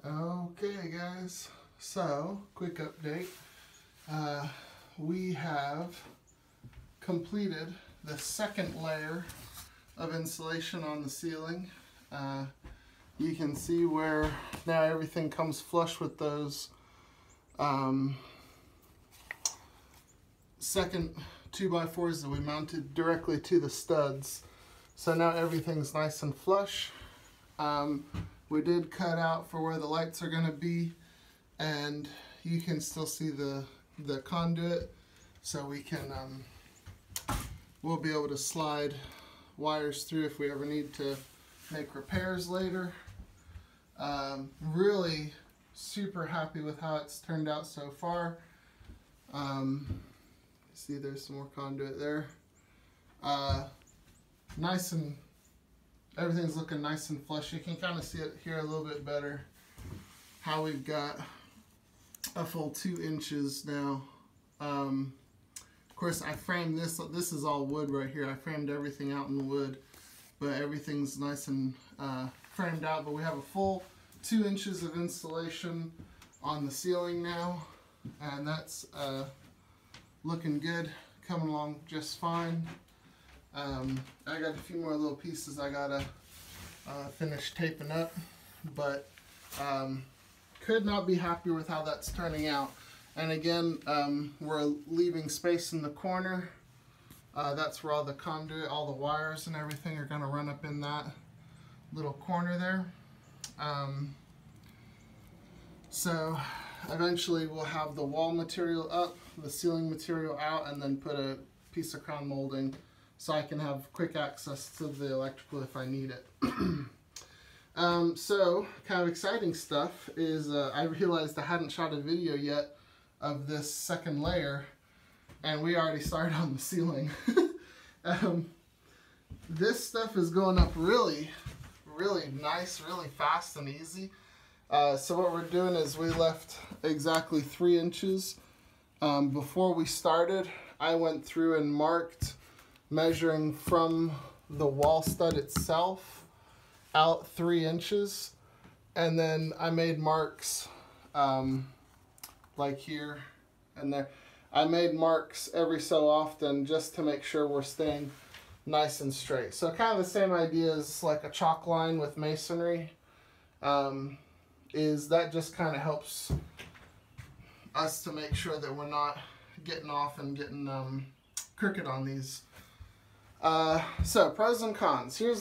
Okay guys, so quick update. We have completed the second layer of insulation on the ceiling. You can see where now everything comes flush with those second 2x4s that we mounted directly to the studs. So now everything's nice and flush. We did cut out for where the lights are going to be, and you can still see the conduit, so we can we'll be able to slide wires through if we ever need to make repairs later. Really super happy with how it's turned out so far. See, there's some more conduit there. Nice, and everything's looking nice and flush. You can kind of see it here a little bit better, how we've got a full 2 inches now. Of course, I framed this. This is all wood right here. I framed everything out in wood, but everything's nice and framed out. But we have a full 2 inches of insulation on the ceiling now, and that's looking good, coming along just fine. I got a few more little pieces I gotta finish taping up, but could not be happier with how that's turning out. And again, we're leaving space in the corner. That's where all the conduit, all the wires and everything are gonna run up in that little corner there. So eventually we'll have the wall material up, the ceiling material out, and then put a piece of crown molding so I can have quick access to the electrical if I need it. So kind of exciting stuff is I realized I hadn't shot a video yet of this second layer, and we already started on the ceiling. This stuff is going up really nice, really fast and easy. So what we're doing is we left exactly 3 inches. Before we started, I went through and marked, measuring from the wall stud itself out 3 inches, and then I made marks like here and there. I made marks every so often just to make sure we're staying nice and straight. So kind of the same idea as like a chalk line with masonry, is that just kind of helps us to make sure that we're not getting off and getting crooked on these. So pros and cons. Here,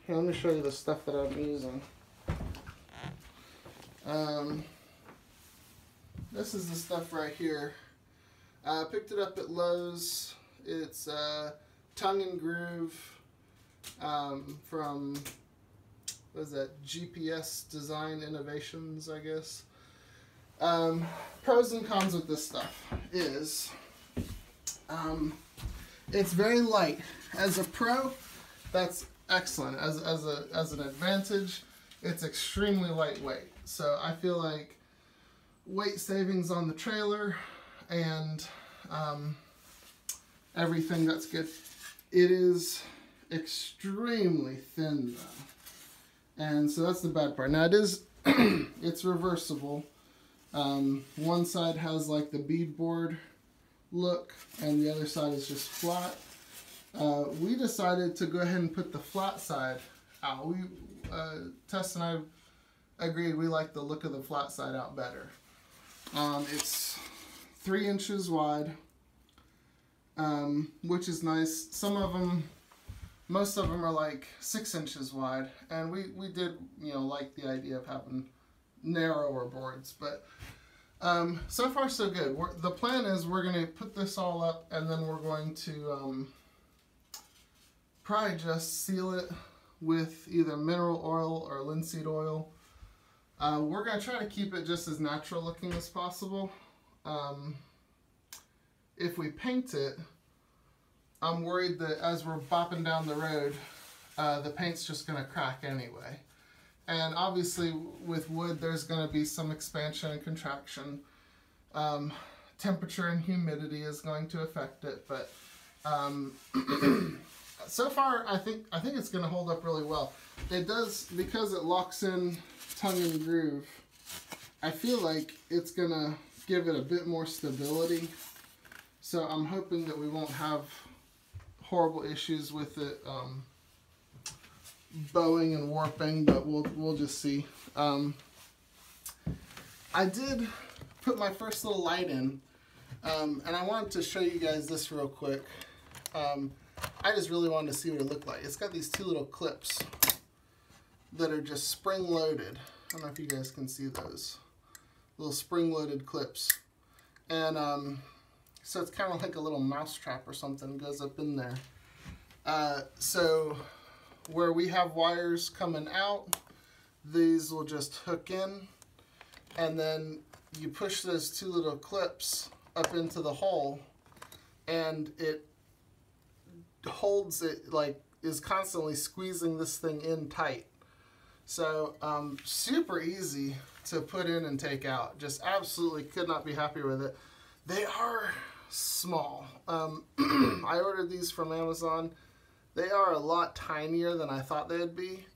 let me show you the stuff that I'm using. This is the stuff right here. I picked it up at Lowe's. It's tongue and groove from, what is that, GPS Design Innovations, I guess. Pros and cons with this stuff is it's very light. As a pro, that's excellent. As an advantage, it's extremely lightweight. So I feel like weight savings on the trailer and everything, that's good. It is extremely thin though, and so that's the bad part. Now it is it's reversible. One side has like the beadboard look, and the other side is just flat. We decided to go ahead and put the flat side out. Tess and I agreed we like the look of the flat side out better. It's 3 inches wide, which is nice. Most of them are like 6 inches wide, and we did, like the idea of having narrower boards, but so far so good. The plan is we're going to put this all up, and then we're going to probably just seal it with either mineral oil or linseed oil. We're going to try to keep it just as natural looking as possible. If we paint it, I'm worried that as we're bopping down the road, the paint's just going to crack anyway. And obviously with wood, there's going to be some expansion and contraction. Temperature and humidity is going to affect it, but so far I think it's going to hold up really well. It does, because it locks in tongue and groove, I feel like it's gonna give it a bit more stability. So I'm hoping that we won't have horrible issues with it bowing and warping, but we'll just see. I did put my first little light in, and I wanted to show you guys this real quick. I just really wanted to see what it looked like. It's got these two little clips that are just spring-loaded. I don't know if you guys can see those. Little spring-loaded clips. And so it's kind of like a little mouse trap or something goes up in there. So where we have wires coming out, these will just hook in, and then you push those two little clips up into the hole, and it holds it, like is constantly squeezing this thing in tight. So super easy to put in and take out. Just absolutely could not be happier with it. They are small. I ordered these from Amazon. They are a lot tinier than I thought they'd be.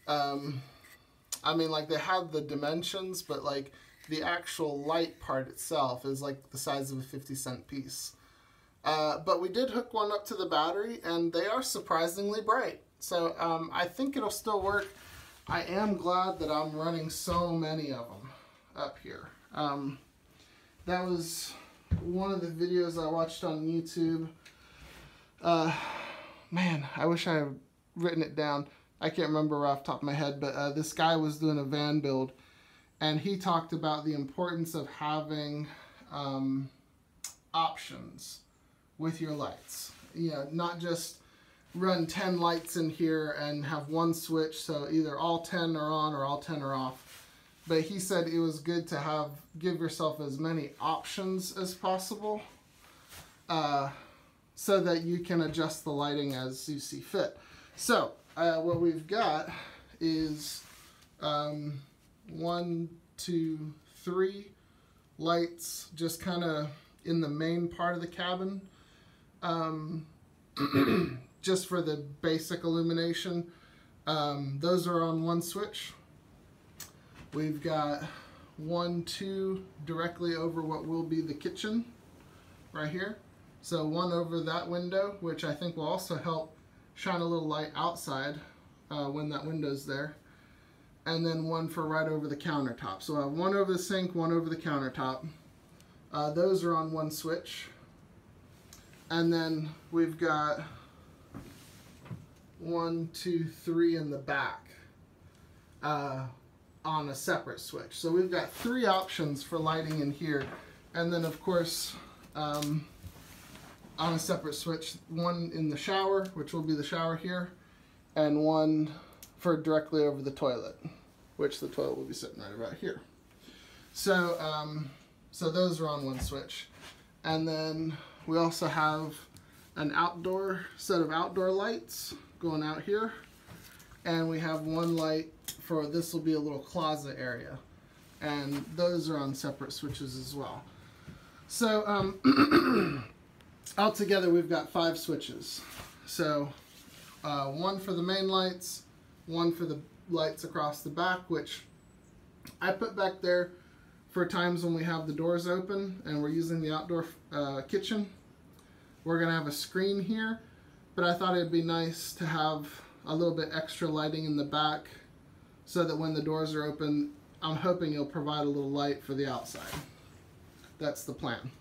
I mean, like, they have the dimensions, but like the actual light part itself is like the size of a 50-cent piece. But we did hook one up to the battery, and they are surprisingly bright. So I think it'll still work. I am glad that I'm running so many of them up here. That was one of the videos I watched on YouTube. Man, I wish I had written it down. I can't remember off the top of my head, but this guy was doing a van build, and he talked about the importance of having options with your lights. You know, not just run 10 lights in here and have one switch, so either all 10 are on or all 10 are off. But he said it was good to give yourself as many options as possible, so that you can adjust the lighting as you see fit. So what we've got is 1, 2, 3 lights just kind of in the main part of the cabin, just for the basic illumination. Those are on one switch. We've got 1, 2 directly over what will be the kitchen right here. So one over that window, which I think will also help shine a little light outside when that window's there. And then one for right over the countertop. So I have one over the sink, one over the countertop. Those are on one switch. And then we've got 1, 2, 3 in the back on a separate switch. So we've got 3 options for lighting in here. And then of course, on a separate switch, one in the shower, which will be the shower here, and one for directly over the toilet, which the toilet will be sitting right about here. So, so those are on one switch. And then we also have an outdoor set of outdoor lights going out here. And we have one light for, this will be a little closet area. And those are on separate switches as well. So, altogether we've got 5 switches. So, one for the main lights, one for the lights across the back, which I put back there for times when we have the doors open and we're using the outdoor kitchen. We're going to have a screen here, but I thought it'd be nice to have a little bit extra lighting in the back so that when the doors are open, I'm hoping it'll provide a little light for the outside. That's the plan.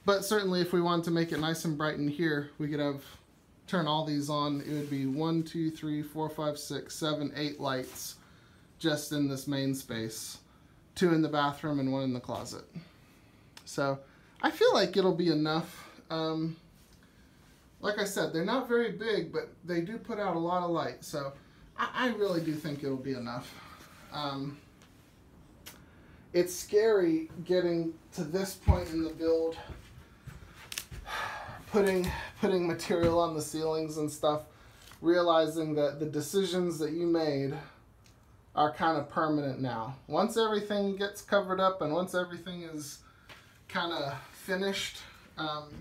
But certainly if we wanted to make it nice and bright in here, we could turn all these on. It would be 1, 2, 3, 4, 5, 6, 7, 8 lights just in this main space. 2 in the bathroom and 1 in the closet. So I feel like it'll be enough. Like I said, they're not very big, but they do put out a lot of light. So I really do think it'll be enough. It's scary getting to this point in the build, putting material on the ceilings and stuff, realizing that the decisions that you made are kind of permanent now. Once everything gets covered up and once everything is kind of finished,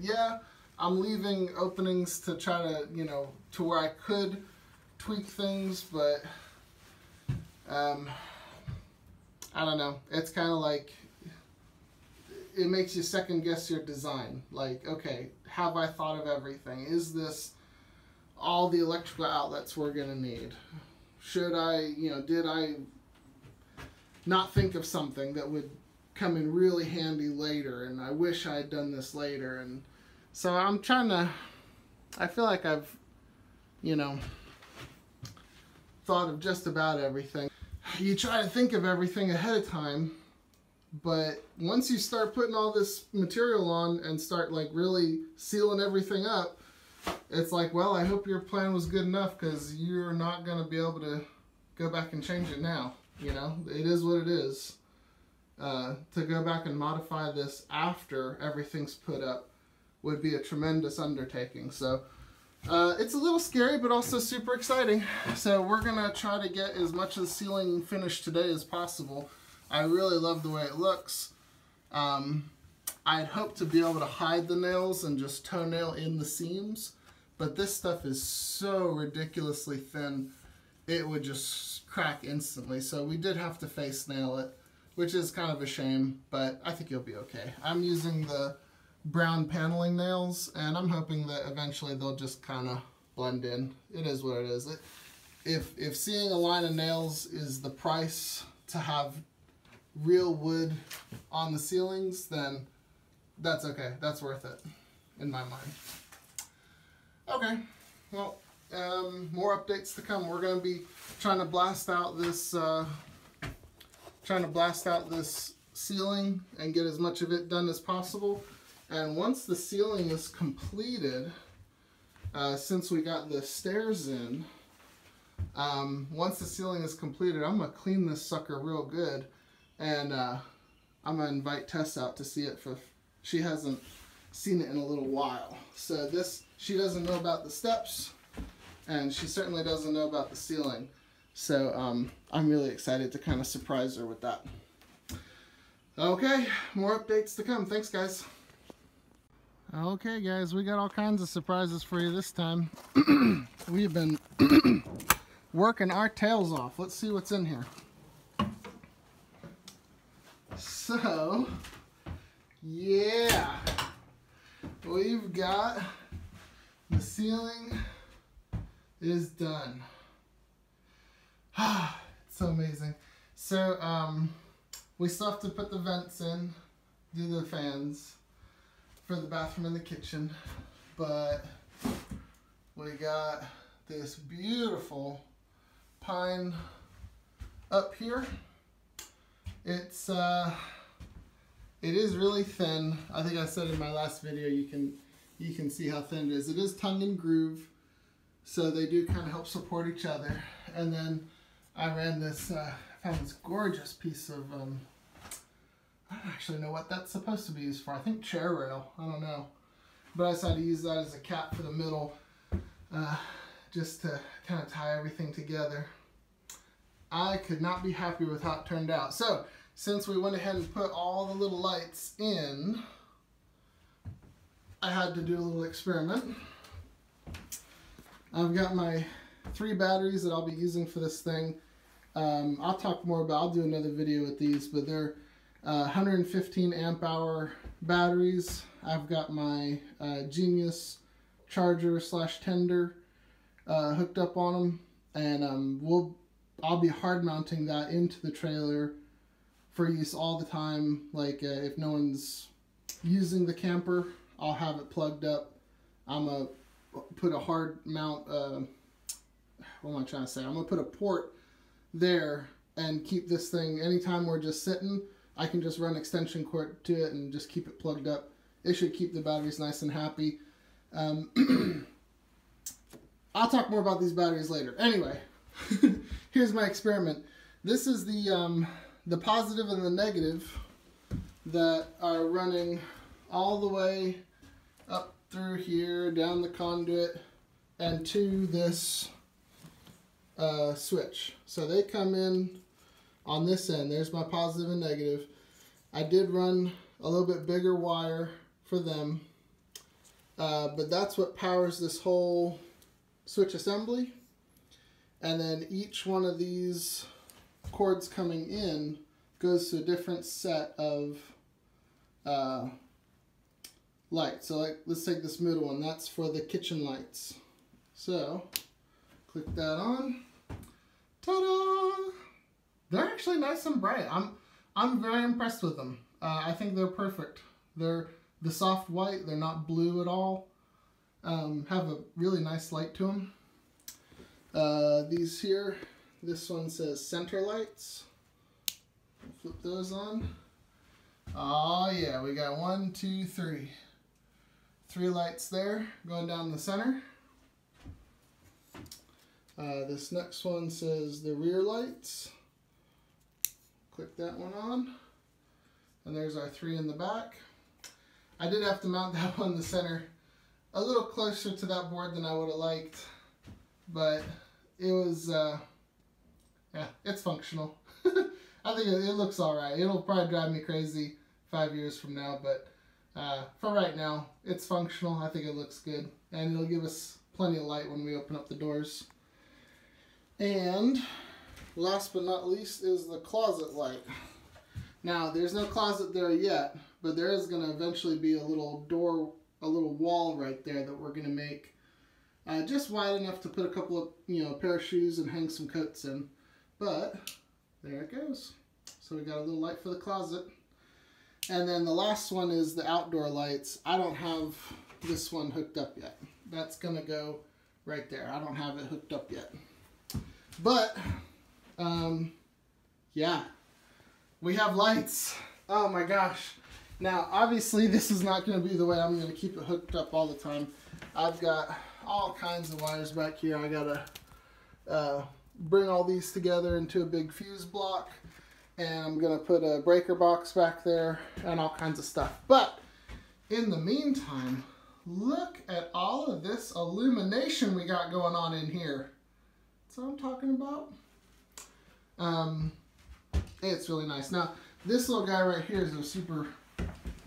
yeah, I'm leaving openings to try to, you know, to where I could tweak things, but I don't know. It's kind of like, it makes you second guess your design. Like, okay, have I thought of everything? Is this all the electrical outlets we're going to need? Should I, did I not think of something that would come in really handy later, and I wish I had done this later? And so I'm trying to, I feel like I've, thought of just about everything. You try to think of everything ahead of time, but once you start putting all this material on and start like really sealing everything up, it's like, well, I hope your plan was good enough, because you're not going to be able to go back and change it now. It is what it is. To go back and modify this after everything's put up would be a tremendous undertaking. So it's a little scary, but also super exciting. So we're going to try to get as much of the ceiling finished today as possible. I really love the way it looks. I'd hoped to be able to hide the nails and just toenail in the seams, but this stuff is so ridiculously thin, it would just crack instantly. So we did have to face nail it, which is kind of a shame, but I think you'll be okay. I'm using the brown paneling nails, and I'm hoping that eventually they'll just kind of blend in. It is what it is. If seeing a line of nails is the price to have real wood on the ceilings, then that's okay. That's worth it in my mind. Okay, well, more updates to come. We're going to be trying to blast out this ceiling and get as much of it done as possible. And once the ceiling is completed, since we got the stairs in, once the ceiling is completed, I'm going to clean this sucker real good, and I'm going to invite Tess out to see it. She hasn't seen it in a little while. So she doesn't know about the steps, and she certainly doesn't know about the ceiling. So I'm really excited to kind of surprise her with that. Okay, more updates to come. Thanks, guys. Okay, guys, we got all kinds of surprises for you this time. We've been working our tails off. Let's see what's in here. So, yeah, we've got the ceiling is done. It's so amazing. So, we still have to put the vents in, do the fans for the bathroom and the kitchen, but we got this beautiful pine up here. It is really thin. I think I said in my last video, you can see how thin it is. It is tongue and groove, so they do kind of help support each other. And then I ran this, found this gorgeous piece of I don't actually know what that's supposed to be used for. I think chair rail. I don't know. But I decided to use that as a cap for the middle, just to kind of tie everything together. I could not be happy with how it turned out. So, since we went ahead and put all the little lights in, I had to do a little experiment. I've got my 3 batteries that I'll be using for this thing. I'll do another video with these, but they're 115 amp hour batteries. I've got my Genius charger / tender hooked up on them, and I'll be hard mounting that into the trailer for use all the time. Like if no one's using the camper, I'll have it plugged up. I'm gonna put a hard mount. What am I trying to say? I'm gonna put a port there and keep this thing. Anytime we're just sitting, I can just run extension cord to it and just keep it plugged up. It should keep the batteries nice and happy. I'll talk more about these batteries later. Anyway, here's my experiment. This is the positive and the negative that are running all the way up through here, down the conduit, and to this switch. So they come in on this end. There's my positive and negative. I did run a little bit bigger wire for them, but that's what powers this whole switch assembly. And then each one of these cords coming in goes to a different set of lights. So like, let's take this middle one. That's for the kitchen lights. So click that on. Ta-da! They're actually nice and bright. I'm very impressed with them. I think they're perfect. They're the soft white. They're not blue at all. Have a really nice light to them. These here, this one says center lights. Flip those on. Oh yeah, we got 1, 2, 3. 3 lights there going down the center. This next one says the rear lights. Click that one on. And there's our 3 in the back. I did have to mount that one in the center a little closer to that board than I would have liked. But it was, yeah, it's functional. I think it looks alright. It'll probably drive me crazy 5 years from now, but for right now, it's functional. I think it looks good. And it'll give us plenty of light when we open up the doors. And last but not least is the closet light. Now, there's no closet there yet, but there is going to eventually be a little door, a little wall right there that we're going to make just wide enough to put a couple of, a pair of shoes and hang some coats in. But there it goes. So we got a little light for the closet. And then the last one is the outdoor lights. I don't have this one hooked up yet. That's going to go right there. I don't have it hooked up yet. But, yeah, we have lights. Oh my gosh. Now, obviously, this is not going to be the way I'm going to keep it hooked up all the time. I've got all kinds of wires back here. I got to bring all these together into a big fuse block. And I'm going to put a breaker box back there and all kinds of stuff. But in the meantime, look at all of this illumination we got going on in here. That's what I'm talking about. It's really nice. Now, this little guy right here is a super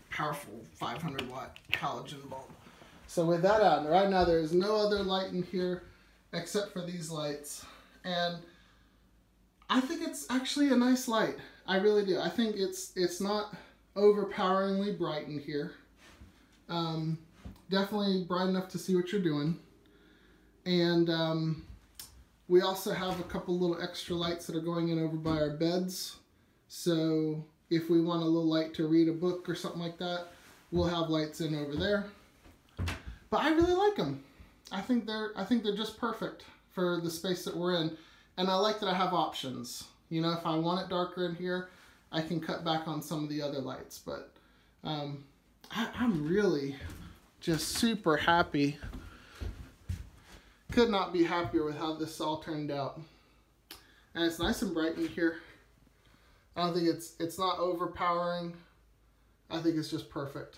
powerful 500 watt halogen bulb. So with that out, right now there is no other light in here except for these lights. And I think it's actually a nice light. I really do. I think it's not overpoweringly bright in here. Definitely bright enough to see what you're doing. And we also have a couple little extra lights that are going in over by our beds. So if we want a little light to read a book or something like that, we'll have lights in over there. But I really like them. I think they're just perfect for the space that we're in. And I like that I have options. If I want it darker in here, I can cut back on some of the other lights. But I'm really just super happy. Could not be happier with how this all turned out. And it's nice and bright in here. I don't think it's not overpowering. I think it's just perfect.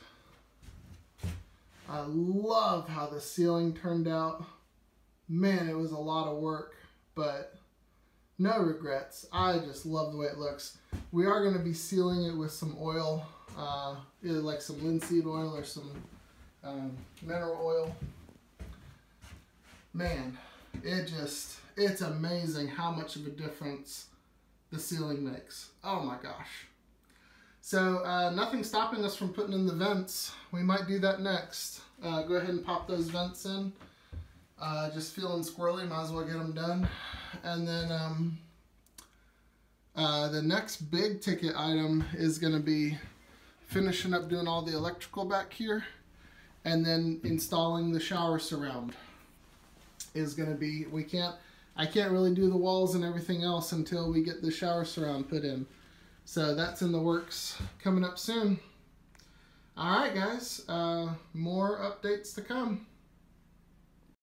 I love how the ceiling turned out. Man, it was a lot of work, but no regrets. I just love the way it looks. We are going to be sealing it with some oil, either like some linseed oil or some mineral oil. Man, it's amazing how much of a difference the ceiling makes. Oh my gosh. So nothing's stopping us from putting in the vents. We might do that next. Go ahead and pop those vents in. Just feeling squirrely, might as well get them done. And then the next big ticket item is going to be finishing up doing all the electrical back here, and then installing the shower surround. Is going to be, I can't really do the walls and everything else until we get the shower surround put in. So that's in the works, coming up soon. Alright guys, more updates to come.